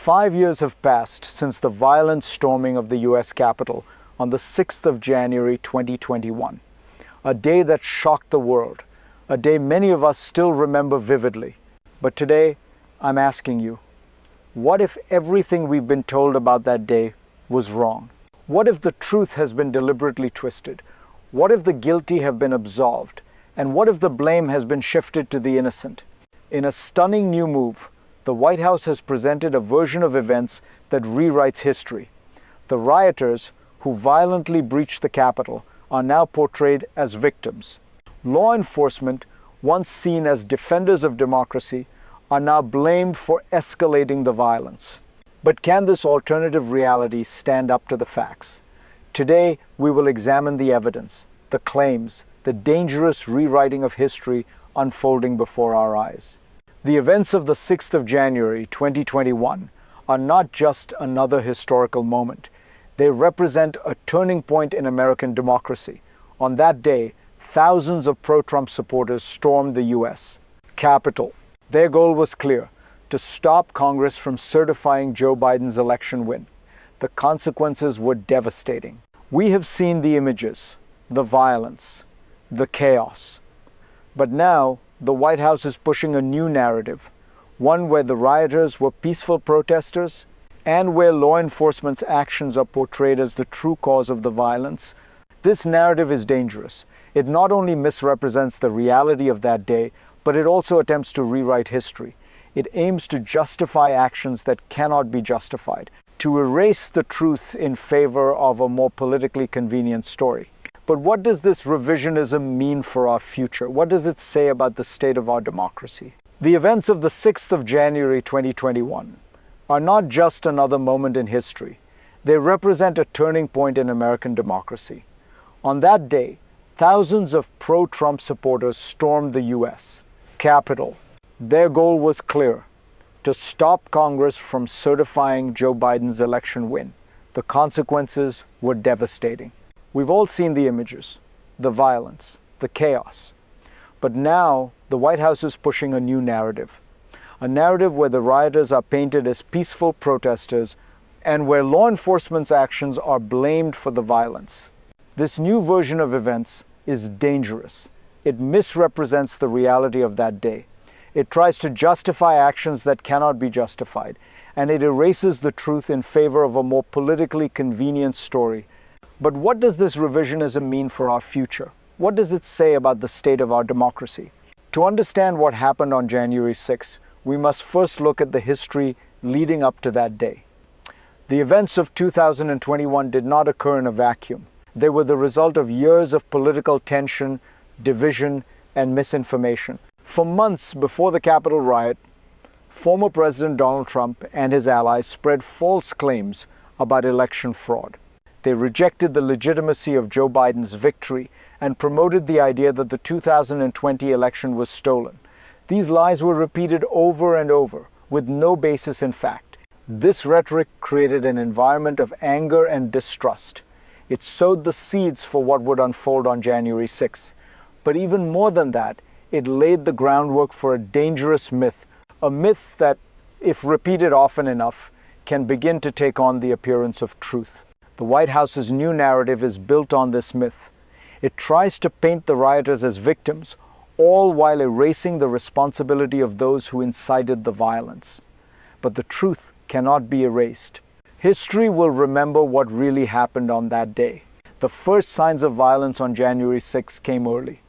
5 years have passed since the violent storming of the US Capitol on the 6th of January 2021, a day that shocked the world, a day many of us still remember vividly. But today, I'm asking you, what if everything we've been told about that day was wrong? What if the truth has been deliberately twisted? What if the guilty have been absolved? And what if the blame has been shifted to the innocent? In a stunning new move, the White House has presented a version of events that rewrites history. The rioters who violently breached the Capitol are now portrayed as victims. Law enforcement, once seen as defenders of democracy, are now blamed for escalating the violence. But can this alternative reality stand up to the facts? Today, we will examine the evidence, the claims, the dangerous rewriting of history unfolding before our eyes. The events of the 6th of January 2021 are not just another historical moment. They represent a turning point in American democracy. On that day, thousands of pro-Trump supporters stormed the US Capitol. Their goal was clear: to stop Congress from certifying Joe Biden's election win. The consequences were devastating. We have seen the images, the violence, the chaos. But now, the White House is pushing a new narrative, one where the rioters were peaceful protesters and where law enforcement's actions are portrayed as the true cause of the violence. This narrative is dangerous. It not only misrepresents the reality of that day, but it also attempts to rewrite history. It aims to justify actions that cannot be justified, to erase the truth in favor of a more politically convenient story. But what does this revisionism mean for our future? What does it say about the state of our democracy? The events of the 6th of January 2021 are not just another moment in history. They represent a turning point in American democracy. On that day, thousands of pro-Trump supporters stormed the US Capitol. Their goal was clear: to stop Congress from certifying Joe Biden's election win. The consequences were devastating. We've all seen the images, the violence, the chaos. But now, the White House is pushing a new narrative. A narrative where the rioters are painted as peaceful protesters and where law enforcement's actions are blamed for the violence. This new version of events is dangerous. It misrepresents the reality of that day. It tries to justify actions that cannot be justified, and it erases the truth in favor of a more politically convenient story. But what does this revisionism mean for our future? What does it say about the state of our democracy? To understand what happened on January 6th, we must first look at the history leading up to that day. The events of 2021 did not occur in a vacuum. They were the result of years of political tension, division, and misinformation. For months before the Capitol riot, former President Donald Trump and his allies spread false claims about election fraud. They rejected the legitimacy of Joe Biden's victory and promoted the idea that the 2020 election was stolen. These lies were repeated over and over, with no basis in fact. This rhetoric created an environment of anger and distrust. It sowed the seeds for what would unfold on January 6th. But even more than that, it laid the groundwork for a dangerous myth, a myth that, if repeated often enough, can begin to take on the appearance of truth. The White House's new narrative is built on this myth. It tries to paint the rioters as victims, all while erasing the responsibility of those who incited the violence. But the truth cannot be erased. History will remember what really happened on that day. The first signs of violence on January 6 came early.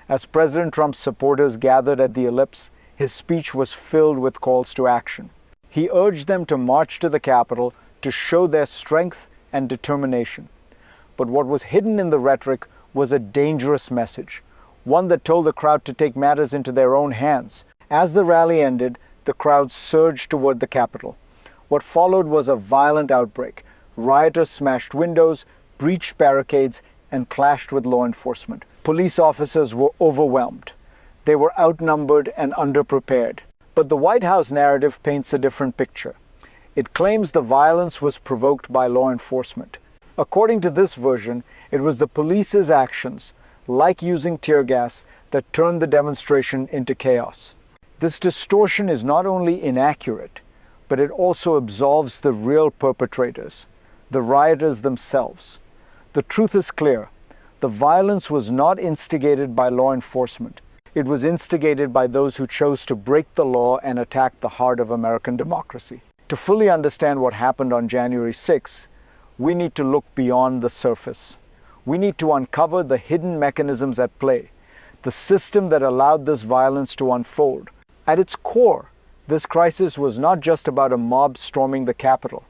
As President Trump's supporters gathered at the Ellipse, his speech was filled with calls to action. He urged them to march to the Capitol to show their strength and determination. But what was hidden in the rhetoric was a dangerous message, one that told the crowd to take matters into their own hands. As the rally ended, the crowd surged toward the Capitol. What followed was a violent outbreak. Rioters smashed windows, breached barricades, and clashed with law enforcement. Police officers were overwhelmed. They were outnumbered and underprepared. But the White House narrative paints a different picture. It claims the violence was provoked by law enforcement. According to this version, it was the police's actions, like using tear gas, that turned the demonstration into chaos. This distortion is not only inaccurate, but it also absolves the real perpetrators, the rioters themselves. The truth is clear. The violence was not instigated by law enforcement. It was instigated by those who chose to break the law and attack the heart of American democracy. To fully understand what happened on January 6, we need to look beyond the surface. We need to uncover the hidden mechanisms at play, the system that allowed this violence to unfold. At its core, this crisis was not just about a mob storming the Capitol.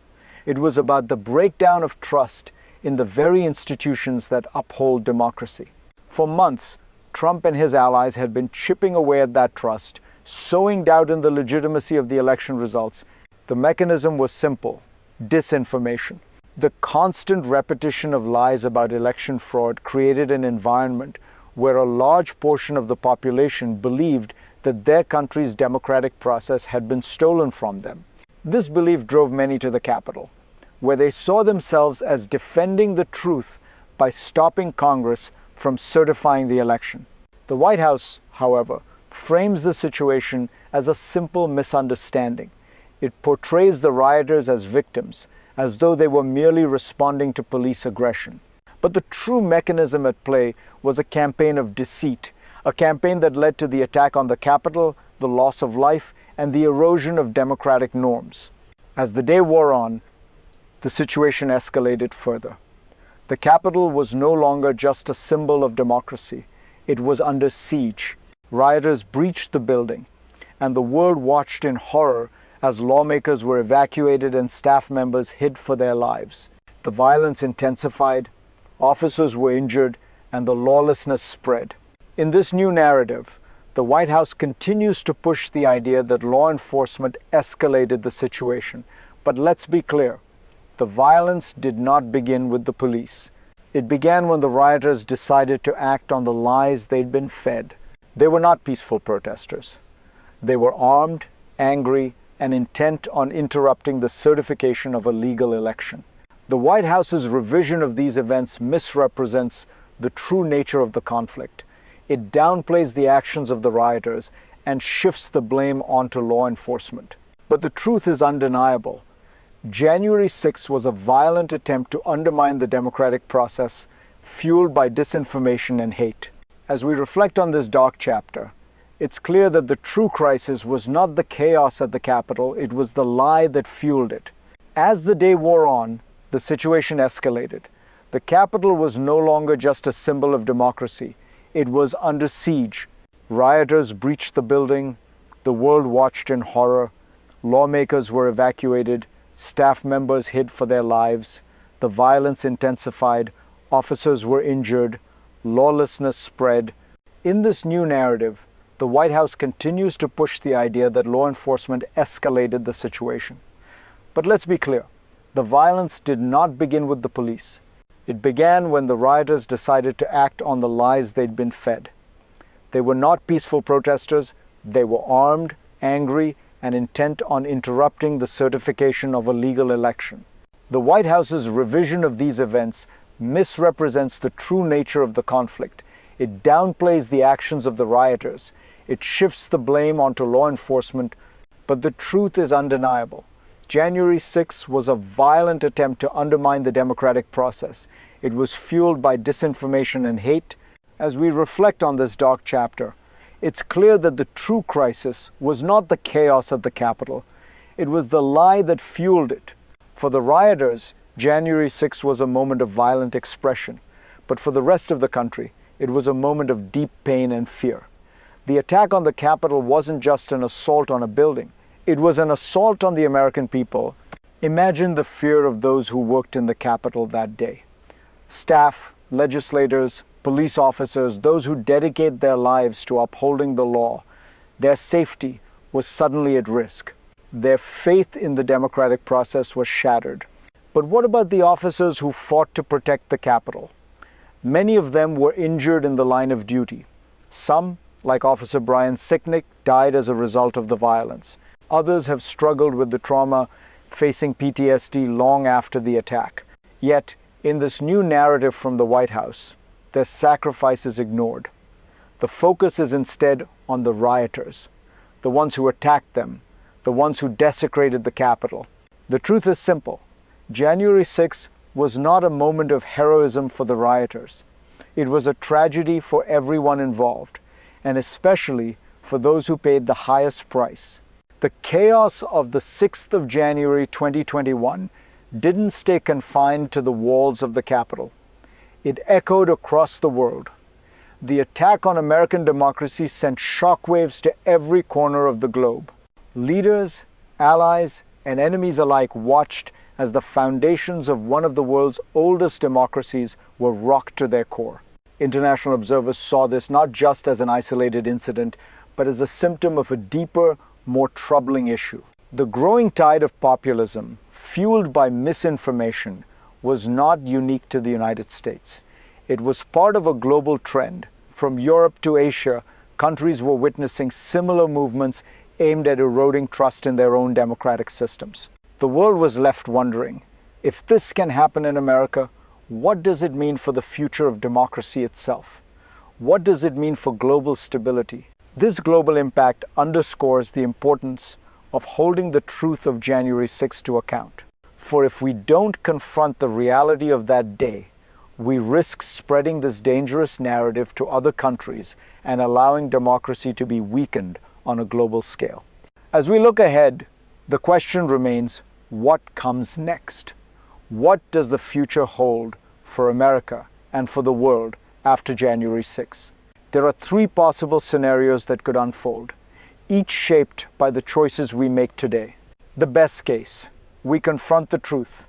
It was about the breakdown of trust in the very institutions that uphold democracy. For months, Trump and his allies had been chipping away at that trust, sowing doubt in the legitimacy of the election results. The mechanism was simple: disinformation. The constant repetition of lies about election fraud created an environment where a large portion of the population believed that their country's democratic process had been stolen from them. This belief drove many to the Capitol, where they saw themselves as defending the truth by stopping Congress from certifying the election. The White House, however, frames the situation as a simple misunderstanding. It portrays the rioters as victims, as though they were merely responding to police aggression. But the true mechanism at play was a campaign of deceit, a campaign that led to the attack on the Capitol, the loss of life, and the erosion of democratic norms. As the day wore on, the situation escalated further. The Capitol was no longer just a symbol of democracy. It was under siege. Rioters breached the building, and the world watched in horror as lawmakers were evacuated and staff members hid for their lives. The violence intensified, officers were injured, and the lawlessness spread. In this new narrative, the White House continues to push the idea that law enforcement escalated the situation. But let's be clear. The violence did not begin with the police. It began when the rioters decided to act on the lies they'd been fed. They were not peaceful protesters. They were armed, angry, and intent on interrupting the certification of a legal election. The White House's revision of these events misrepresents the true nature of the conflict. It downplays the actions of the rioters and shifts the blame onto law enforcement. But the truth is undeniable. January 6 was a violent attempt to undermine the democratic process, fueled by disinformation and hate. As we reflect on this dark chapter, it's clear that the true crisis was not the chaos at the Capitol, it was the lie that fueled it. As the day wore on, the situation escalated. The Capitol was no longer just a symbol of democracy. It was under siege. Rioters breached the building. The world watched in horror. Lawmakers were evacuated. Staff members hid for their lives. The violence intensified. Officers were injured. Lawlessness spread. In this new narrative, the White House continues to push the idea that law enforcement escalated the situation. But let's be clear. The violence did not begin with the police. It began when the rioters decided to act on the lies they'd been fed. They were not peaceful protesters. They were armed, angry, and intent on interrupting the certification of a legal election. The White House's revision of these events misrepresents the true nature of the conflict. It downplays the actions of the rioters. It shifts the blame onto law enforcement. But the truth is undeniable. January 6 was a violent attempt to undermine the democratic process. It was fueled by disinformation and hate. As we reflect on this dark chapter, it's clear that the true crisis was not the chaos at the Capitol. It was the lie that fueled it. For the rioters, January 6 was a moment of violent expression. But for the rest of the country, it was a moment of deep pain and fear. The attack on the Capitol wasn't just an assault on a building. It was an assault on the American people. Imagine the fear of those who worked in the Capitol that day. Staff, legislators, police officers, those who dedicate their lives to upholding the law, their safety was suddenly at risk. Their faith in the democratic process was shattered. But what about the officers who fought to protect the Capitol? Many of them were injured in the line of duty. Some, like Officer Brian Sicknick, died as a result of the violence. Others have struggled with the trauma, facing PTSD long after the attack. Yet, in this new narrative from the White House, their sacrifice is ignored. The focus is instead on the rioters, the ones who attacked them, the ones who desecrated the Capitol. The truth is simple. January 6th was not a moment of heroism for the rioters. It was a tragedy for everyone involved, and especially for those who paid the highest price. The chaos of the 6th of January 2021 didn't stay confined to the walls of the Capitol. It echoed across the world. The attack on American democracy sent shockwaves to every corner of the globe. Leaders, allies, and enemies alike watched as the foundations of one of the world's oldest democracies were rocked to their core. International observers saw this not just as an isolated incident, but as a symptom of a deeper, more troubling issue. The growing tide of populism, fueled by misinformation, was not unique to the United States. It was part of a global trend. From Europe to Asia, countries were witnessing similar movements aimed at eroding trust in their own democratic systems. The world was left wondering, if this can happen in America, what does it mean for the future of democracy itself? What does it mean for global stability? This global impact underscores the importance of holding the truth of January 6th to account. For if we don't confront the reality of that day, we risk spreading this dangerous narrative to other countries and allowing democracy to be weakened on a global scale. As we look ahead, the question remains, what comes next? What does the future hold for America and for the world after January 6th? There are three possible scenarios that could unfold, each shaped by the choices we make today. The best case, we confront the truth.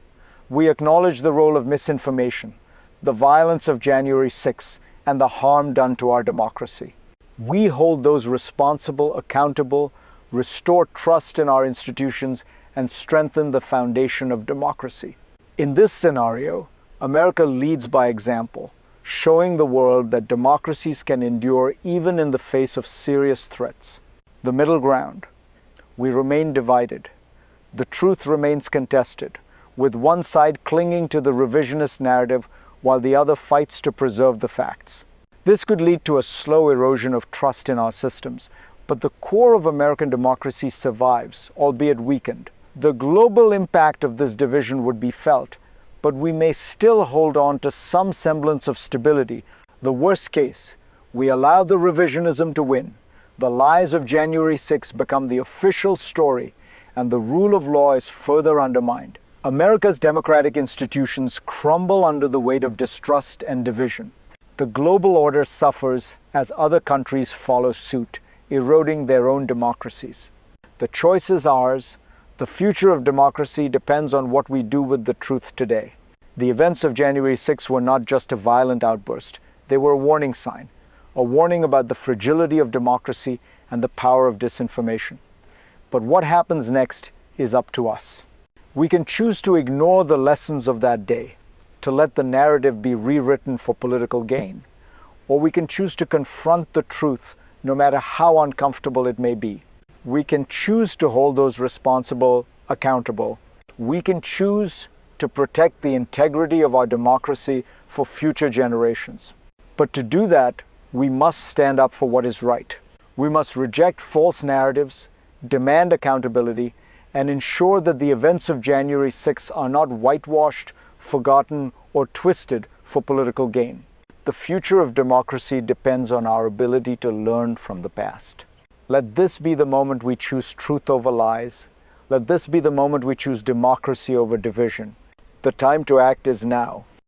We acknowledge the role of misinformation, the violence of January 6th, and the harm done to our democracy. We hold those responsible accountable, restore trust in our institutions, and strengthen the foundation of democracy. In this scenario, America leads by example, showing the world that democracies can endure even in the face of serious threats. The middle ground. We remain divided. The truth remains contested, with one side clinging to the revisionist narrative while the other fights to preserve the facts. This could lead to a slow erosion of trust in our systems, but the core of American democracy survives, albeit weakened. The global impact of this division would be felt, but we may still hold on to some semblance of stability. The worst case, we allow the revisionism to win. The lies of January 6 become the official story, and the rule of law is further undermined. America's democratic institutions crumble under the weight of distrust and division. The global order suffers as other countries follow suit, eroding their own democracies. The choice is ours. The future of democracy depends on what we do with the truth today. The events of January 6 were not just a violent outburst. They were a warning sign, a warning about the fragility of democracy and the power of disinformation. But what happens next is up to us. We can choose to ignore the lessons of that day, to let the narrative be rewritten for political gain, or we can choose to confront the truth no matter how uncomfortable it may be. We can choose to hold those responsible accountable. We can choose to protect the integrity of our democracy for future generations. But to do that, we must stand up for what is right. We must reject false narratives, demand accountability, and ensure that the events of January 6 are not whitewashed, forgotten, or twisted for political gain. The future of democracy depends on our ability to learn from the past. Let this be the moment we choose truth over lies. Let this be the moment we choose democracy over division. The time to act is now.